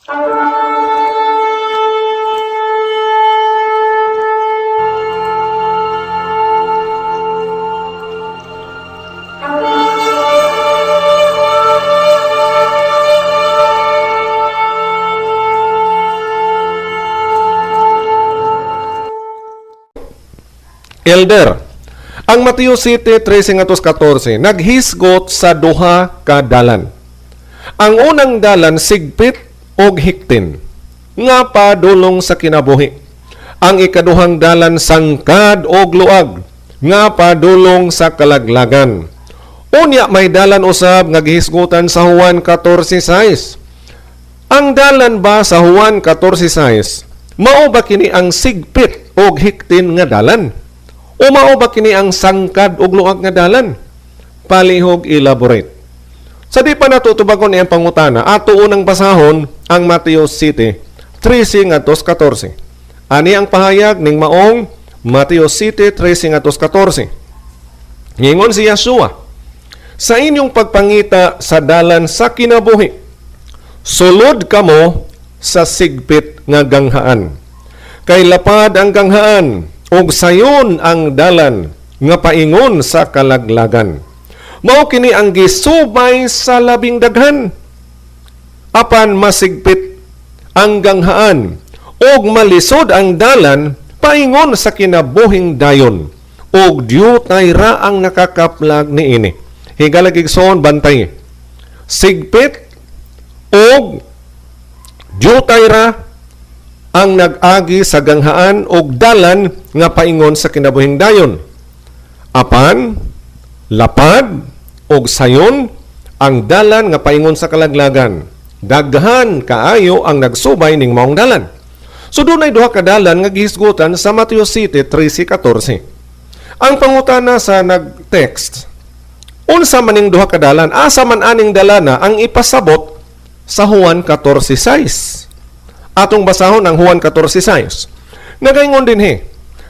Elder, ang Mateo City 13-14 naghisgot sa duha ka dalan. Ang unang dalan sigpit og hiktin, nga padulong sa kinabuhi. Ang ikaduhang dalan sangkad og luag, nga padulong sa kalaglagan. Unya may dalan usab nga gihisgutan sa Juan 14:6. Ang dalan ba sa Juan 14:6 mao ba kini ang sigpit og hiktin nga dalan? O mao ba kini ang sangkad og luag nga dalan? Palihog elaborate. Sa di pa natutubagon iyang pangutana, ato unang basahon ang Mateo City 13-14. Ani ang pahayag ning maong Mateo City 13-14. Ngingon si Yeshua, sa inyong pagpangita sa dalan sa kinabuhi, sulod kamo sa sigpit nga ganghaan. Kay lapad ang ganghaan, ug sayon ang dalan nga paingon sa kalaglagan. Mao kini ang gisubay sa labing daghan. Apan masigpit ang ganghaan ug malisod ang dalan paingon sa kinabuhing dayon. Ug diyutay ra ang nakakaplag niini. Higalag igsoon bantay. Sigpit ug diyutay ra ang nag-agi sa ganghaan og dalan nga paingon sa kinabuhing dayon. Apan lapad og sayon ang dalan nga paingon sa kalaglagan. Daghan kaayo ang nagsubay ning maong dalan. So dunay duha ka dalan nga gihisgutan sa Mateo City 13-14. Ang pangutana sa nag-text, unsa man ning duha ka dalan? Asa man aning dalana ang ipasabot sa Juan 14:6? Atong basahon ang Juan 14:6. Nagaingon din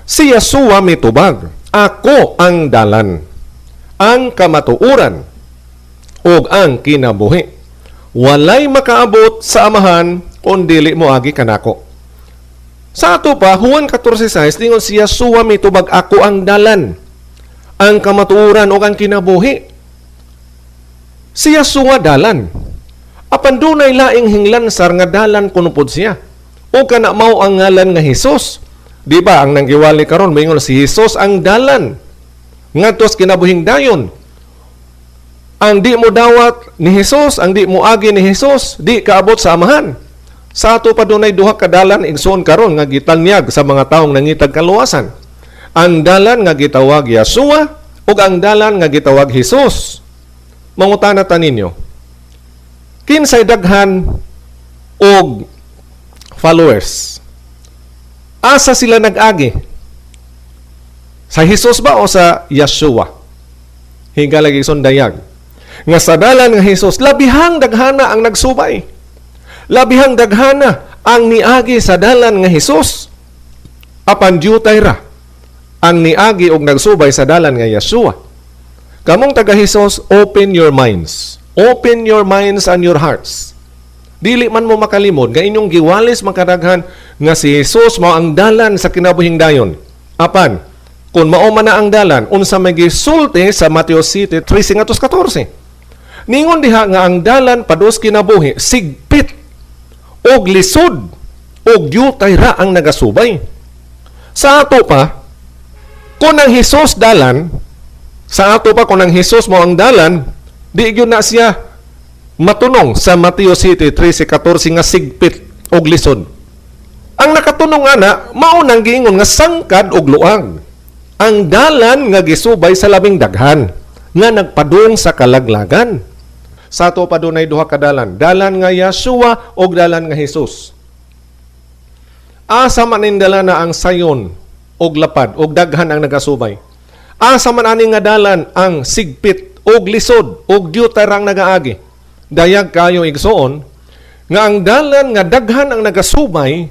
si Yeshua mitubag, ako ang dalan, ang kamatuuran, ug ang kinabuhi. Walay makaabot sa amahan kung dili mo agi kanako. Sa ato pa, Juan 14:6, ningon si Yeshua mitubag, ako ang dalan, ang kamatuuran, ug ang kinabuhi. Si Yeshua dalan. Apan dunay laing hinglansar nga dalan kunupod siya. O kana mao ang ngalan nga Hesus. Di ba ang nanggiwali karon moingon si Hesus ang dalan ngadto sa kinabuhing dayon. Ang di mo dawat ni Hesus, ang di mo agi ni Hesus, di kaabot sa amahan. Sa ato pa dunay duha ka dalan igsoon karon nga gitanyag sa mga taong nangitag kaluwasan. Ang dalan nga gitawag Yeshua ug ang dalan nga gitawag Hesus. Mangutana ta ninyo, kinsay daghan og followers? Asa sila nag-agi? Sa Hesus ba o sa Yeshua? Higalag igsoon dayag. Nga sa dalan nga Hesus, labihang daghana ang nagsubay. Labihang daghana ang niagi sa dalan nga Hesus. Apan diyutay ra ang niagi og nagsubay sa dalan nga Yeshua. Kamong taga Hesus, open your minds. Open your minds and your hearts. Dili man mo makalimod nga inyong giwalis makadaghan nga si Jesus mao ang dalan sa kinabuhing dayon. Apan kung mao man na ang dalan, unsa may gisulti sa Mateo City 13-14. Ningon diha nga ang dalan padus kinabuhi sigpit og lisod og diyutay ra ang nagasubay. Sa ato pa, kung ang Jesus dalan, sa ato pa kung ang Jesus mao ang dalan, di gyud na siya matunong sa Mateo City 13-14 nga sigpit og lisod. Ang nakatunong ana mao nang giingon nga sangkad og luag. Ang dalan nga gisubay sa labing daghan nga nagpadung sa kalaglagan. Sa ato pa dunay duha ka dalan, dalan nga Yeshua og dalan nga Jesus. Asa man indala na ang sayon og lapad og daghan ang nagasubay. Asa man ani nga dalan ang sigpit og lisod og diyutay rang nagaagi. Dayag kayo igsoon nga ang dalan nga daghan ang nagasubay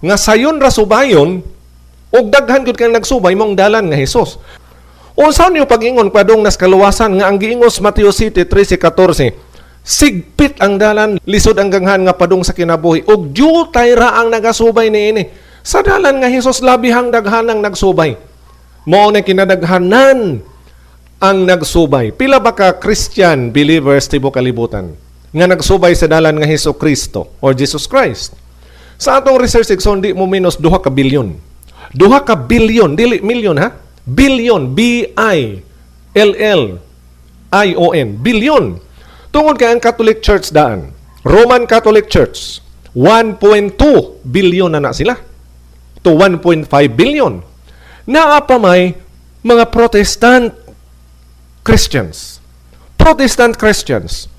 nga sayon ra subayon og daghan gud kang nagsubay mong dalan nga Hesus. Unsa niyo pag-ingon padung nas kaluwasan nga ang giingos Mateo City 13-14 Sigpit ang dalan, lisod ang ganghan nga padung sa kinabuhi. Ug diutay ra ang nagasubay niini. Sa dalan nga Hesus labihang daghanang nagsubay. Mao na kinadaghanan ang nagsubay. Pila ba ka Christian believers tibuok kalibutan nga nagsubay sa dalan nga Hesus Kristo or Jesus Christ? Sa atong research section, di mo minus 2 ka bilyon. 2 ka bilyon, dili milyon ha? Bilyon, B-I-L-L-I-O-N, bilyon. Tungod kay ang Catholic Church daan, Roman Catholic Church, 1.2 bilyon na sila to 1.5 billion. Naapamay mga Protestant Christians. Protestant Christians.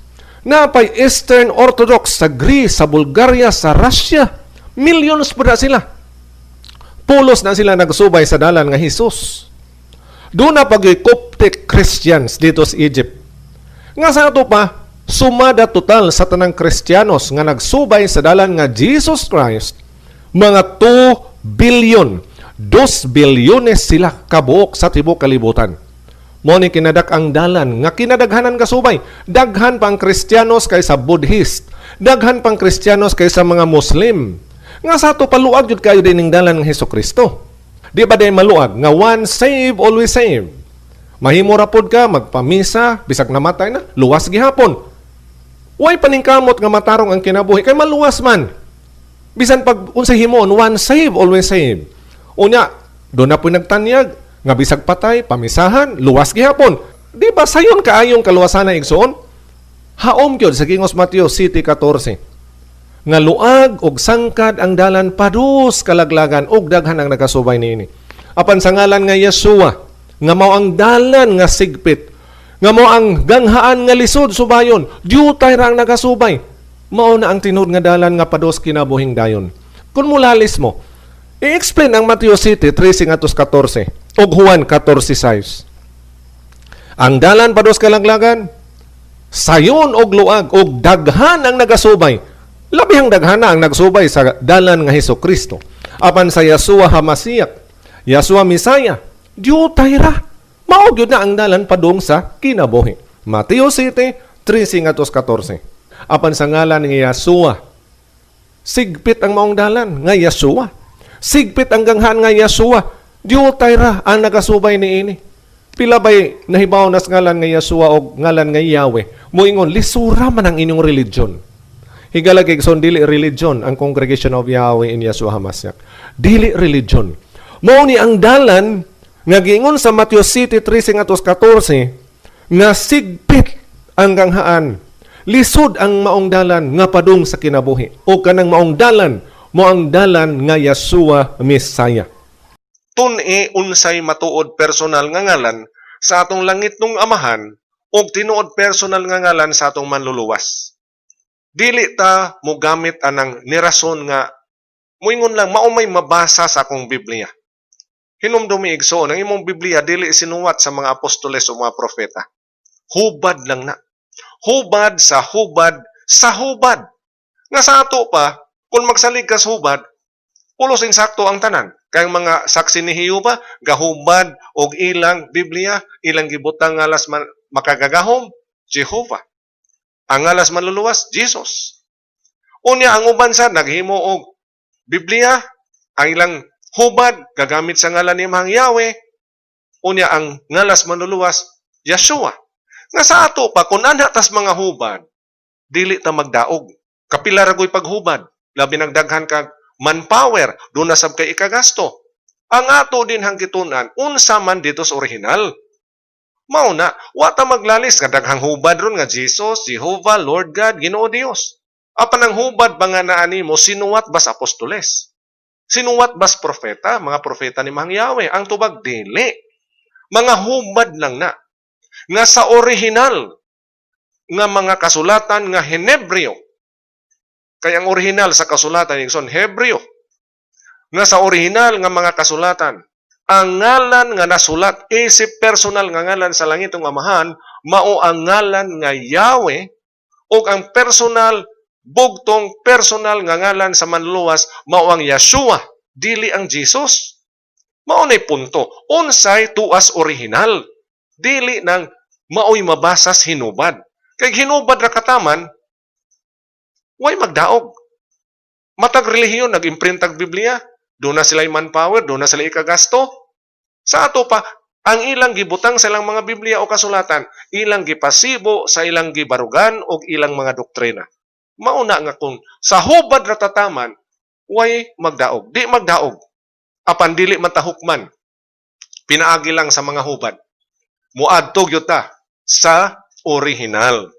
Naapay Eastern Orthodox sa Greece, sa Bulgaria, sa Russia. Millions pa na sila. Pulos na sila nagsubay sa dalan nga Hesus. Doon na pag-Coptic Christians dito sa Egypt. Nga sa ato pa, sumada total sa tanang Kristiyanos nga nagsubay sa dalan nga Jesus Christ, mga 2 billion, 2 bilyones sila kabuok sa tibuok kalibutan. Mo ni kinadak ang dalan nga kinadaghanan kasubay. Daghan pang Kristiyanos kaysa Buddhist, daghan pang Kristiyanos kaysa mga Muslim. Nga sa ato paluag jud kayo din ning dalan nga Hesukristo. Di ba din maluag nga once saved, always saved? Mahimo ra pod ka magpamisa, bisag namatay na, luwas gihapon. Way paningkamot nga matarong ang kinabuhi kay maluwas man. Bisan pag unsay himon, once saved, always saved. Unya, do na po nagtanyag nga bisag patay, pamisahan, luwas gihapon. Di ba sayon kaayong kaluwasan na igsoon? Haom gyud sa Gingos Mateo City 14. Nga luag og sangkad ang dalan padus kalaglagan og daghan ang nagasubay niini. Apan sa ngalan nga Yeshua, nga mao ang dalan nga sigpit, nga mao ang ganghaan nga lisod subayon, diutay ra ang nagasubay. Mao na ang tinud nga dalan nga padus kinabuhing dayon. Kung mulalis mo, i-explain ang Mateo City 13:14 ug Juan 14:6. Ang dalan padus kalaglagan, sayon og luag og daghan ang nagasubay. Labihang daghana ang nagsubay sa dalan nga Hesukristo. Apan sa Yeshua HaMashiach, Yeshua Misaya, diutay ra. Mao gyud na ang dalan padung sa kinabuhi. Mateo City 13:14. Apan sa ngalan ni Yeshua, sigpit ang maong dalan nga Yeshua. Sigpit ang ganghan nga Yeshua. Diutay ra ang nagasubay niini. Pila ba'y nahibaw nas ngalan nga Yeshua o ngalan nga Yahweh? Moingon, lisura man ang inyong religion. Higalagig son dili religion ang Congregation of Yahweh in Yeshua HaMashiach. Dili religion. Mao ni ang dalan nga giingon sa Matthew City 13:14 nga sigpit ang ganghaan. Lisod ang maong dalan nga padung sa kinabuhi. O kanang maong dalan mo ang dalan nga Yeshua Messiah. Tun-e unsay matuod personal nga ngalan sa atong langit nung amahan o tinuod personal nga ngalan sa atong manluluwas. Dili ta mo gamit anang nirason nga moingon lang mao may mabasa sa akong Biblia. Hinumdumi igsoon ang imong Biblia dili sinuwat sa mga apostoles o mga propeta. Hubad lang na. Hubad sa hubad sa hubad. Nga sa ato pa, kung magsalig ka sa hubad, pulos insakto ang tanan. Kayang mga saksi ni Jehova, gahubad og ilang Biblia, ilang gibutang alas makagagahom, Jehovah. Ang alas manluluwas, Jesus. Unya ang uban sa naghimo og Biblia, ang ilang hubad gagamit sa ngalan ni Mahang Yahweh. Unya ang ngalas manluluwas, Yeshua. Nga sa ato pa kun anha tas mga hubad, dili ta magdaog. Kapila ra goy paghubad, labi nagdaghan kag manpower, do na sab kay ikagasto. Ang ato din hang gitunan unsa man dito sa original. Mao na, wa ta maglalis nga daghang hubad ron nga Jesus, Jehovah, Lord God, Ginoo Dios. Apan ang hubad ba nga naa nimo sinuwat bas apostoles? Sinuwat bas propeta, mga propeta ni Mahang Yahweh? Ang tubag dili. Mga hubad lang na. Nga sa original nga mga kasulatan nga Henebreo. Kaya ang original sa kasulatan yung Hebreo. Nga sa original nga mga kasulatan, ang ngalan nga nasulat, isip personal nga ngalan sa langit ng amahan, mao ang ngalan nga Yahweh, o ang personal, bugtong personal nga ngalan sa manluwas, mao ang Yeshua, dili ang Jesus. Mao na'y punto. Unsay tuas original, dili nang mao'y mabasas hinubad. Kay hinubad ra kataman, way magdaog. Matag relihiyon, nag-imprintag Biblia, doon na sila manpower, doon na sila ikagasto. Sa ato pa, ang ilang gibutang sa ilang mga Biblia o kasulatan, ilang gipasibo sa ilang gibarugan o ilang mga doktrina. Mauna nga kung sa hubad ratataman, way magdaog. Di magdaog. Apan dili matahukman. Pinaagi lang sa mga hubad. Muadtog yuta sa orihinal.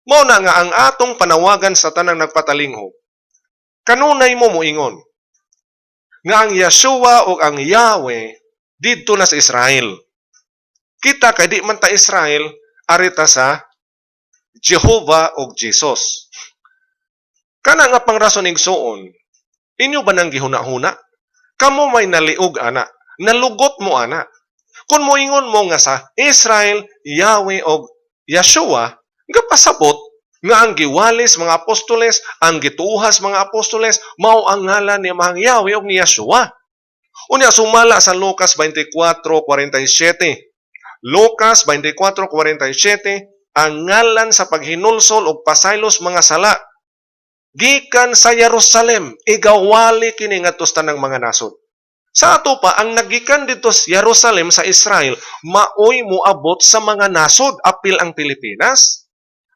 Mauna nga ang atong panawagan sa tanang nagpatalingho. Kanunay mo moingon nga ang Yeshua o ang Yahweh didto na sa Israel. Kita kay di man ta Israel arita sa Jehovah o Jesus. Kana nga pangrason igsuon, inyo ba nang gihuna-huna? Kamo may naliog ana, nalugot mo ana. Kung moingon mo nga sa Israel, Yahweh o Yeshua, nga pasabot nga ang giwalis mga apostoles, ang gituhas mga apostoles, mao ang ngalan ni Mahang Yahweh o ni Yeshua. Unya sumala sa Lucas 24:47. Lucas 24:47, ang ngalan sa paghinulsol og pasaylos mga sala gikan sa Jerusalem, igawali kini ngadto sa tanang mga nasod. Sa ato pa, ang nagikan dito sa Jerusalem sa Israel, maoy moabot sa mga nasod, apil ang Pilipinas.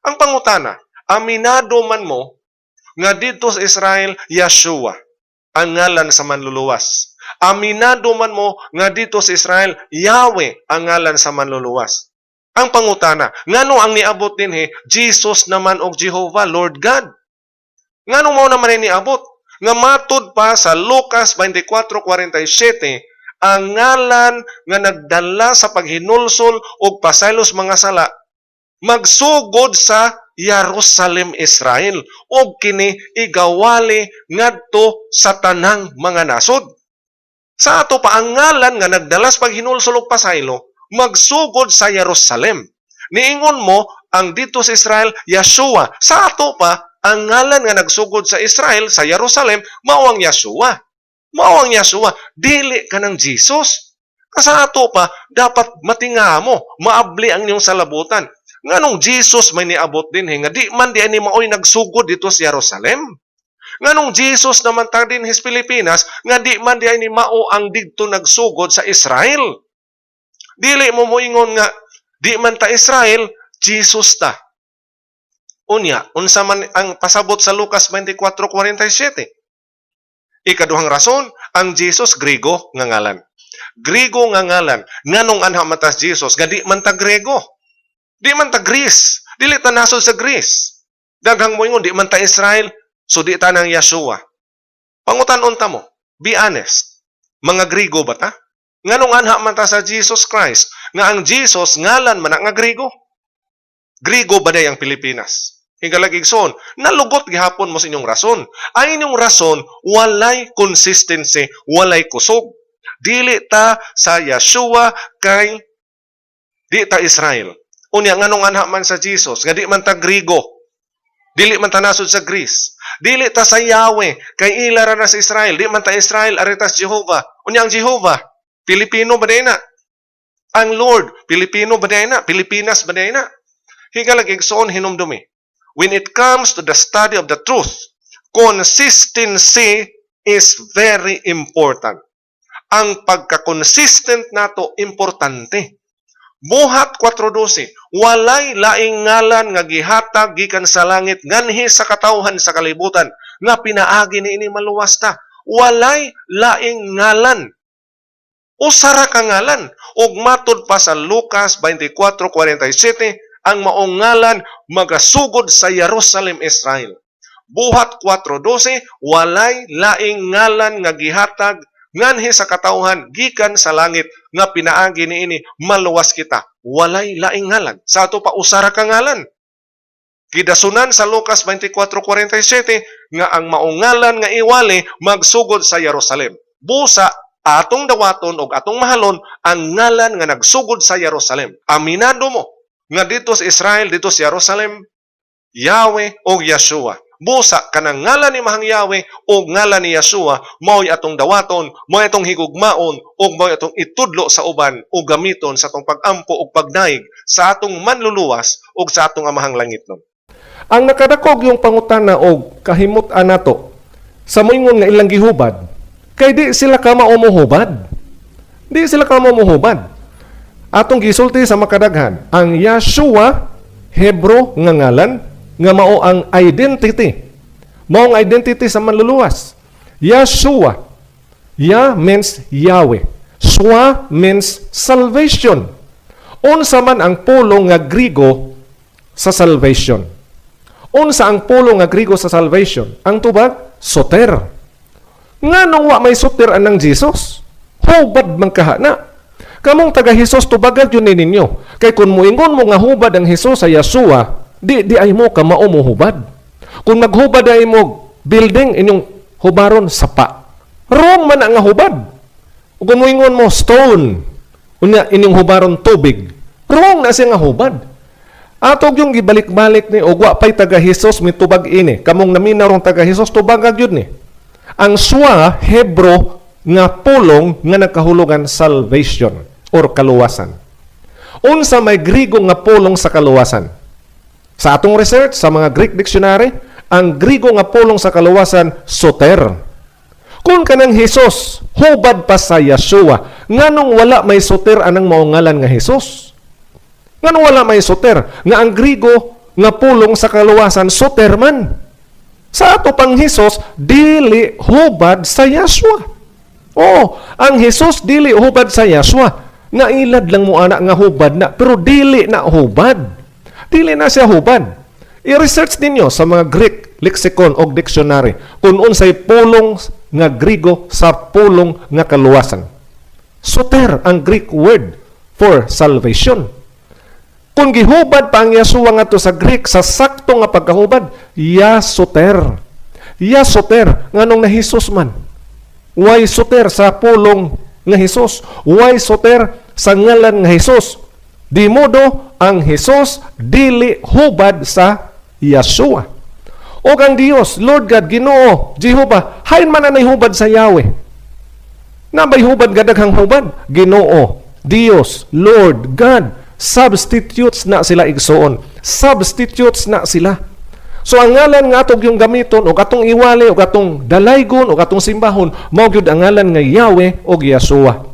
Ang pangutana, aminado man mo nga dito sa Israel, Yeshua, ang ngalan sa manluluwas. Aminado man mo nga dito sa Israel, Yahweh, ang ngalan sa manluluwas. Ang pangutana, ngano ang niabot din Jesus naman og Jehovah, Lord God? Ngano mo naman niabot? Nga matud pa sa Lucas 24:47, ang ngalan nga nagdala sa paghinulsol og pasaylos mga sala, magsugod sa Jerusalem, Israel, og kini igawali ngadto sa tanang mga nasod. Sa ato pa ang ngalan nga nagdala sa paghinulsol og pasaylo, magsugod sa Jerusalem. Niingon mo ang dito sa Israel, Yeshua. Sa ato pa ang ngalan nga nagsugod sa Israel, sa Jerusalem, mao ang Yeshua. Mao ang Yeshua, dili ka ng Jesus. Sa ato pa, dapat matinga mo, maabli ang inyong salabutan. Nganong Jesus may niabot din, nga di man di ani maoy nagsugod dito sa Jerusalem. Nganong Jesus naman ta din his Pilipinas, nga di man di ani mao ang didto nagsugod sa Israel. Dili mo moingon nga, di man ta Israel, Jesus ta. Unya, unsa man ang pasabot sa Lucas 24:47. Ikaduhang rason, ang Jesus Griego nga ngalan. Griego nga ngalan. Nganong anha matas Jesus, nga di man ta Griego. Di man ta Greece. Dili ta nasod sa Greece. Daghang mo ingon, di man ta Israel, so di ta ng Yeshua. Pangutan-on ta mo, be honest. Mga Griego ba ta? Nganong anha man ta sa Jesus Christ, nga ang Jesus ngalan man nga Griego. Griego ba day ang Pilipinas? Hinggalagigson, nalugot gihapon mo sa inyong rason. Ay inyong rason, walay consistency, walay kusog. Dili ta sa Yeshua kay di ta Israel. Unya nganong anha man sa Jesus, nga di man ta Griego. Dili man ta nasod sa Greece. Dili ta sa Yahweh, kay ilara na sa Israel. Di man ta Israel, aritas Jehovah. Unya ang Jehovah, Pilipino ba na? Ang Lord, Pilipino ba na? Pilipinas ba na? Hinggalagigson hinumdumi. When it comes to the study of the truth, consistency is very important. Ang pagka-consistent nato importante. Buhat 4:12, walay laing ngalan nga gihatag gikan sa langit nganhi sa katawhan sa kalibutan nga pinaagi niini maluwas ta. Walay laing ngalan. Usara ka ngalan. Ug matud pa sa Lucas 24:47, ang maong ngalan magasugod sa Jerusalem, Israel. Buhat 4:12, walay laing ngalan nga gihatag nganhi sa katawhan gikan sa langit nga pinaagi niini maluwas kita. Walay laing ngalan. Sa ato pa usara ka ngalan. Gidasunan sa Lucas 24:47 nga ang maong ngalan nga iwali magsugod sa Jerusalem. Busa atong dawaton og atong mahalon ang ngalan nga nagsugod sa Jerusalem. Aminado mo nga dito sa Israel, dito sa Jerusalem, Yahweh o Yeshua. busa kanang ngalan ni Mahang Yahweh o ngalan ni Yeshua, mao'y atong dawaton, mao'y atong higugmaon, o mao'y atong itudlo sa uban o gamiton sa atong pagampo o pagdaig sa atong manluluwas o sa atong amahang langitnon. Ang nakadakog yung pangutana o kahimutan nato sa moingon nga ilang gihubad, kay di sila ka maumuhubad. Di sila ka maumuhubad. Atong gisulti sa makadaghan, ang Yeshua, Hebro nga ngalan, nga mao ang identity. Mao ang identity sa manluluwas. Yeshua. Ya means Yahweh. Shua means salvation. Unsa man ang pulong nga Grigo sa salvation? Unsa ang pulong nga Grigo sa salvation? Ang tubag, soter. Nganong wa may soter anang Jesus? Hubad man kahana. Kamong taga Hesus tubagan yun ninyo. Kay kung muingon mo nga hubad ang Hesus sa Yeshua, di ay mo ka maumuhubad. Kung maghubad ay mo building, inyong hubaron sapa. Wrong man ang hubad. Kung muingon mo stone, inyong hubaron tubig. Wrong na siya nga hubad. Atog yung gibalik-balik ni ogwa pa'y taga Hesus mitubag ini. Kamong naminaw rong taga Hesus tubagag yun ni. Ang Shua, Hebro, nga pulong nga nagkahulugan salvation or kaluwasan. Unsa may Grigo nga pulong sa kaluwasan? Sa atong research, sa mga Greek dictionary, ang Grigo nga pulong sa kaluwasan, soter. Kung kanang Hesus, hubad pa sa Yeshua, nganong wala may soter anang maungalan nga Hesus? Nganong wala may soter? Nga ang Grigo nga pulong sa kaluwasan, soter man. Sa ato pang Hesus, dili hubad sa Yeshua. Oh, ang Hesus dili hubad sa Yeshua. Nailad lang mo anak nga hubad na, pero dili na hubad. Dili na siya hubad. I-research ninyo sa mga Greek lexicon o dictionary kung unsay pulong nga Grigo sa pulong nga kaluwasan. Soter ang Greek word for salvation. Kung gihubad pa ang Yeshua nga to sa Greek sa sakto nga pagkahubad, yasoter. Yasoter nganong na Hesus man. Why soter sa pulong nga Hesus? Why soter sa ngalan nga Hesus? Di modo ang Hesus dili hubad sa Yeshua. O ang Dios, Lord God, Ginoo, Jehovah, hain man anay hubad sa Yahweh. Nabay hubad gadaghang hubad? Ginoo, Dios, Lord God, substitutes na sila igsoon. Substitutes na sila. So ang ngalan nga atong yung gamiton o katong iwali o katong dalaygon o katong simbahon mao gyud ang ngalan nga Yahweh o Yeshua.